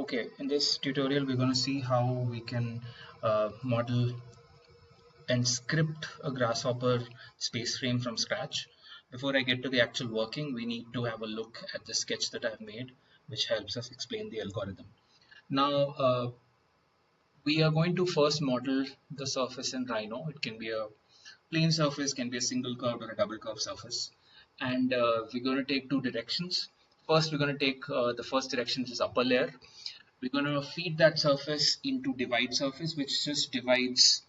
Okay, in this tutorial we're going to see how we can model and script a Grasshopper space frame from scratch. Before I get to the actual working, we need to have a look at the sketch that I've made, which helps us explain the algorithm. Now, we are going to first model the surface in Rhino. It can be a plane surface, can be a single curved or a double curved surface. And we're going to take two directions. First, we're going to take the first direction, which is upper layer. We're going to feed that surface into divide surface, which just divides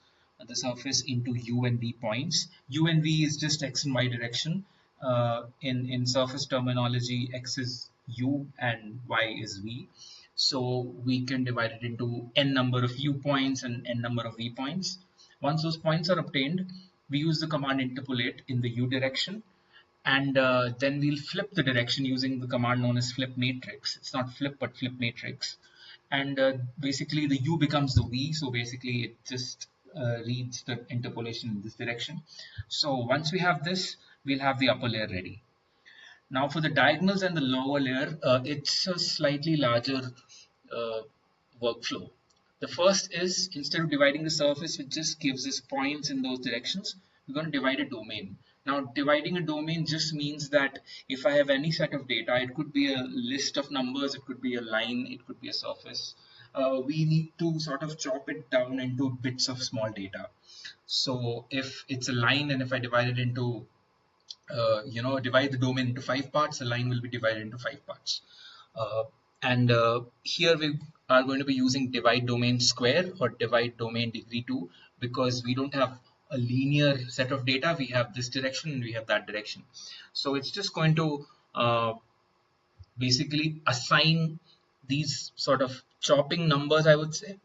the surface into u and v points. U and v is just x and y direction. In surface terminology, x is u and y is v. So we can divide it into n number of u points and n number of v points. Once those points are obtained, we use the command interpolate in the u direction, and then we'll flip the direction using the command known as flip matrix. It's not flip but flip matrix, and basically the u becomes the v, so basically it just reads the interpolation in this direction. So once we have this, we'll have the upper layer ready. Now for the diagonals and the lower layer, it's a slightly larger uh, workflow. The first is, instead of dividing the surface which just gives us points in those directions, we're going to divide a domain. Now dividing a domain just means that if I have any set of data, it could be a list of numbers, it could be a line, it could be a surface. We need to sort of chop it down into bits of small data. So if it's a line, and if I divide it into divide the domain into 5 parts, the line will be divided into 5 parts. And here we are going to be using divide domain square or divide domain degree 2, because we don't have a linear set of data. We have this direction and we have that direction. So it's just going to basically assign these sort of chopping numbers, I would say.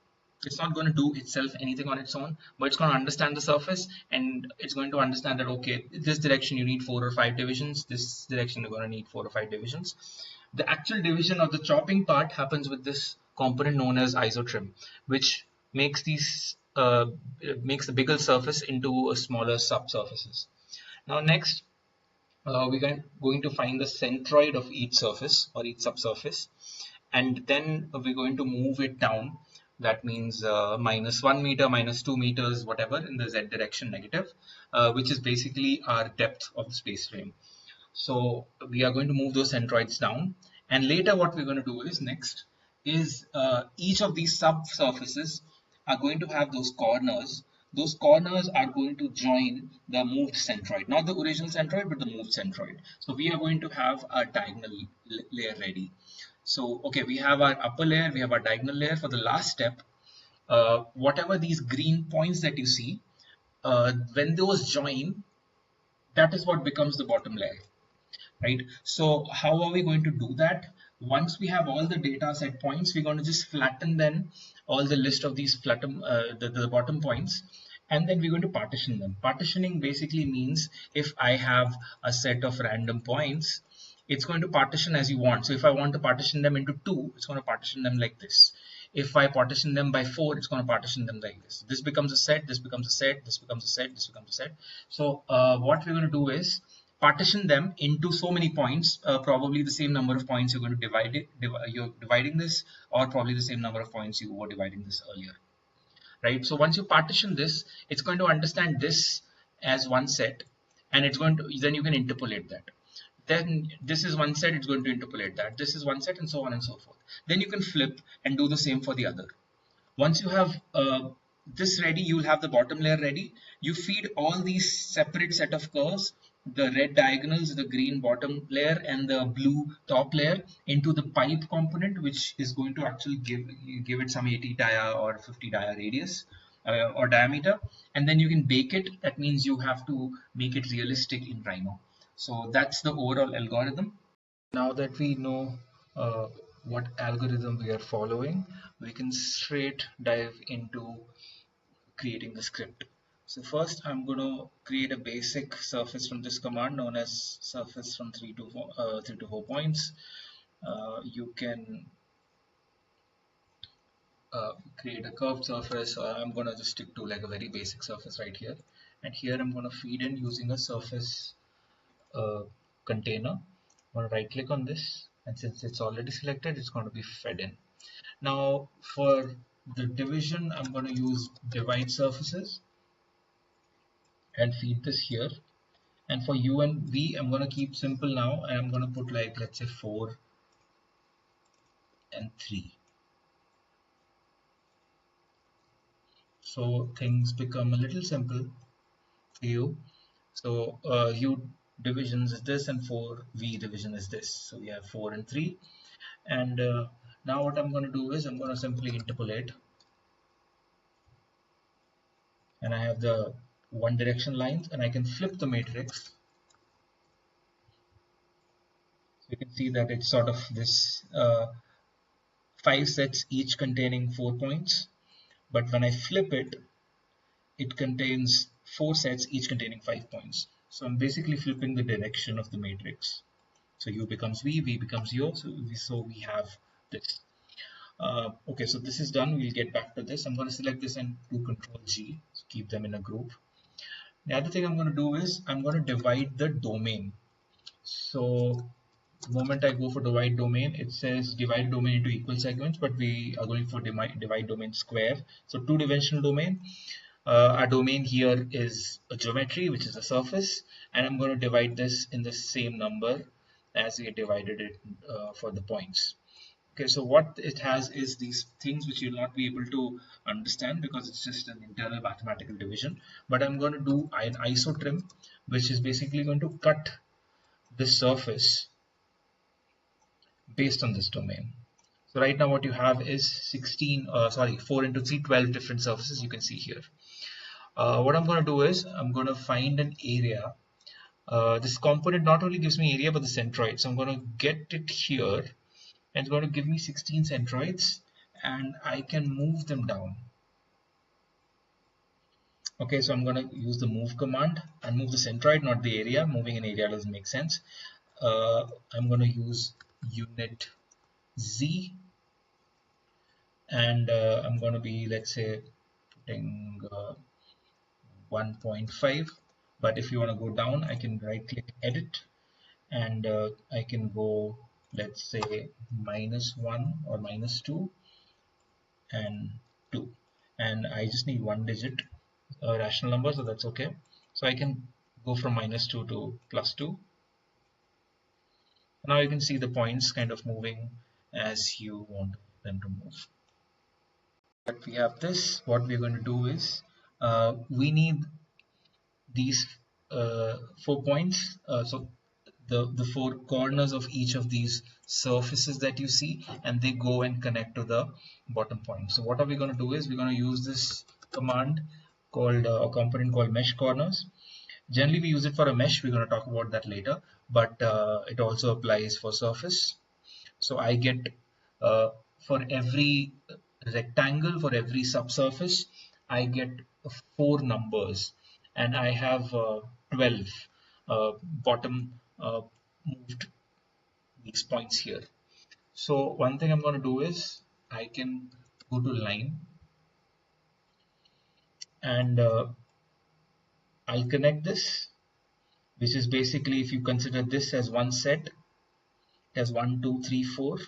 It's not going to do itself anything on its own, but it's going to understand the surface, and it's going to understand that, okay, this direction you need 4 or 5 divisions, this direction you're going to need 4 or 5 divisions. The actual division of the chopping part happens with this component known as isotrim, which makes these makes the bigger surface into a smaller subsurfaces. Now next, we're going to find the centroid of each surface or each subsurface, and then we're going to move it down. That means -1 meter, -2 meters, whatever, in the z direction negative, which is basically our depth of the space frame. So we are going to move those centroids down, and later what we're going to do is, next is, each of these subsurfaces are going to have those corners. Those corners are going to join the moved centroid, not the original centroid but the moved centroid. So we are going to have our diagonal layer ready. So okay, we have our upper layer, we have our diagonal layer. For the last step, whatever these green points that you see, when those join, that is what becomes the bottom layer, right? So how are we going to do that? Once we have all the data set points, we're going to just flatten then all the list of these the bottom points, and then we're going to partition them. Partitioning basically means, if I have a set of random points, it's going to partition as you want. So if I want to partition them into 2, it's going to partition them like this. If I partition them by 4, it's going to partition them like this. This becomes a set, this becomes a set, this becomes a set, this becomes a set. So what we're going to do is partition them into so many points, probably the same number of points you're going to divide it, you're dividing this, or probably the same number of points you were dividing this earlier, right? So once you partition this, it's going to understand this as one set, and it's going to, then you can interpolate that. Then this is one set, it's going to interpolate that. This is one set, and so on and so forth. Then you can flip and do the same for the other. Once you have this ready, you will have the bottom layer ready. You feed all these separate set of curves, the red diagonals, the green bottom layer, and the blue top layer, into the pipe component, which is going to actually give it some 80 dia or 50 dia radius or diameter, and then you can bake it. That means you have to make it realistic in Rhino. So that's the overall algorithm. Now that we know what algorithm we are following, we can straight dive into creating the script. So first I'm going to create a basic surface from this command known as surface from 3 to 4 points. You can create a curved surface. I'm going to just stick to like a very basic surface right here. And here I'm going to feed in using a surface container. I'm going to right click on this and since it's already selected, it's going to be fed in. Now for the division, I'm going to use divide surfaces and feed this here. And for u and v, I'm going to keep simple now, and I'm going to put, like, let's say 4 and 3. So things become a little simple for you. So u divisions is this and 4v division is this. So we have 4 and 3. And now what I'm going to do is I'm going to simply interpolate, and I have the one direction lines, and I can flip the matrix. So you can see that it's sort of this 5 sets each containing 4 points, but when I flip it, it contains 4 sets each containing 5 points. So I'm basically flipping the direction of the matrix. So u becomes v becomes u, so we have this. Okay, so this is done. We'll get back to this. I'm going to select this and do Control G, so keep them in a group. The other thing I'm going to do is I'm going to divide the domain. So the moment I go for divide domain, it says divide domain into equal segments, but we are going for divide domain square. So two-dimensional domain. Our domain here is a geometry, which is a surface, and I'm going to divide this in the same number as we divided it for the points. Okay, so what it has is these things which you'll not be able to understand because it's just an internal mathematical division. But I'm going to do an isotrim, which is basically going to cut this surface based on this domain. So right now what you have is 4 into 3, 12 different surfaces you can see here. What I'm going to do is I'm going to find an area. This component not only gives me area but the centroid. So I'm going to get it here, and it's going to give me 16 centroids, and I can move them down. Okay, so I'm going to use the move command and move the centroid, not the area. Moving an area doesn't make sense. I'm going to use unit z, and I'm going to be, let's say, putting 1.5. But if you want to go down, I can right click edit, and I can go, let's say, -1 or -2 and 2, and I just need one digit rational number, so that's okay. So I can go from -2 to +2. Now you can see the points kind of moving as you want them to move. But we have this. What we're going to do is we need these 4 points. So the 4 corners of each of these surfaces that you see, and they go and connect to the bottom point. So what are we going to do is we're going to use this command called a component called mesh corners. Generally we use it for a mesh. We're going to talk about that later, but it also applies for surface. So I get for every rectangle, for every subsurface, I get 4 numbers, and I have 12 bottom moved these points here. So one thing I'm going to do is I can go to line, and I'll connect this, which is basically, if you consider this as one set, it has 1, 2, 3, 4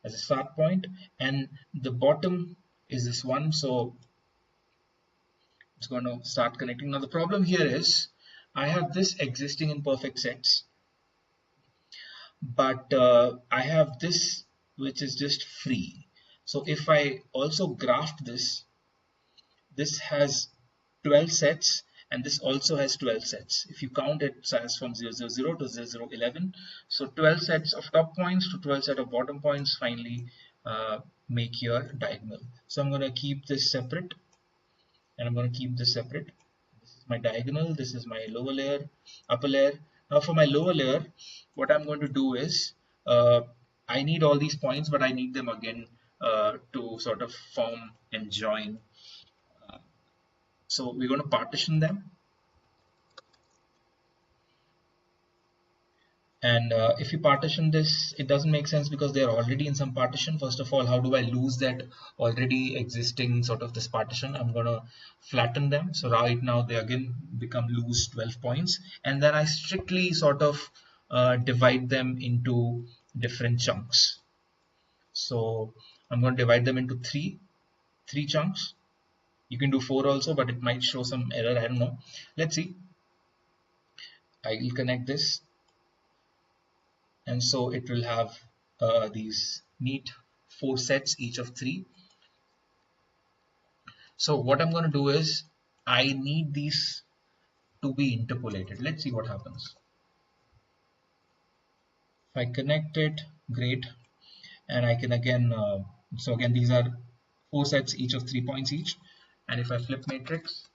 as a start point, and the bottom is this one, so it's going to start connecting. Now the problem here is I have this existing in perfect sets, but I have this which is just free. So if I also graft this, this has 12 sets, and this also has 12 sets. If you count it as from 0, 0, 0 to 0, 0, 11, so 12 sets of top points to 12 sets of bottom points finally make your diagonal. So I'm going to keep this separate, and I'm going to keep this separate. This is my diagonal, this is my lower layer, upper layer. Now for my lower layer, what I'm going to do is I need all these points, but I need them again to sort of form and join. So we're going to partition them. And if you partition this, it doesn't make sense because they're already in some partition. First of all, how do I lose that already existing sort of this partition? I'm going to flatten them. So right now they again become loose 12 points. And then I strictly sort of divide them into different chunks. So I'm going to divide them into three chunks. You can do four also, but it might show some error. I don't know. Let's see. I will connect this, and so it will have these neat four sets, each of three. So what I'm going to do is I need these to be interpolated. Let's see what happens. If I connect it, great. And I can again, so again, these are four sets, each of 3 points each. And if I flip matrix,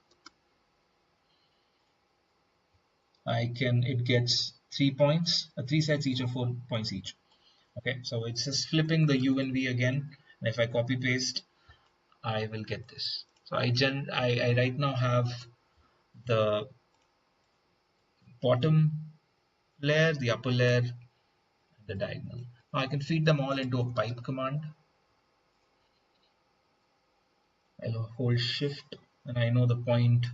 it gets 3 points, three sets each of 4 points each. Okay, so it's just flipping the U and V again. And if I copy paste, I will get this. So I right now have the bottom layer, the upper layer, and the diagonal. Now I can feed them all into a pipe command. I'll hold shift, and I know the point,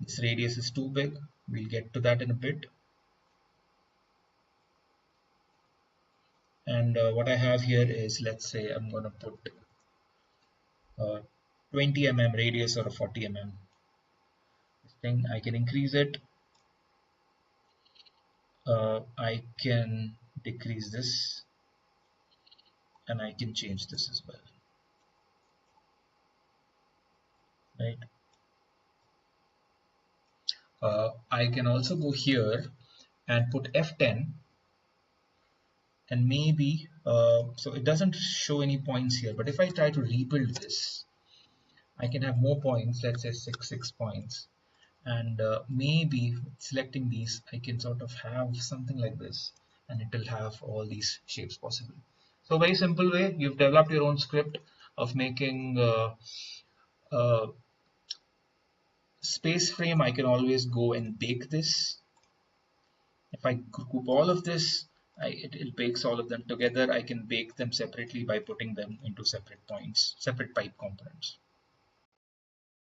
this radius is too big. We'll get to that in a bit. And what I have here is, let's say I'm going to put 20 mm radius or a 40 mm. This thing, I can increase it. I can decrease this, and I can change this as well. Right. I can also go here and put F10, and maybe so it doesn't show any points here, but if I try to rebuild this, I can have more points, let's say 6 points, and maybe selecting these I can sort of have something like this, and it will have all these shapes possible. So very simple way, you've developed your own script of making space frame. I can always go and bake this. If I group all of this, it bakes all of them together. I can bake them separately by putting them into separate points, separate pipe components.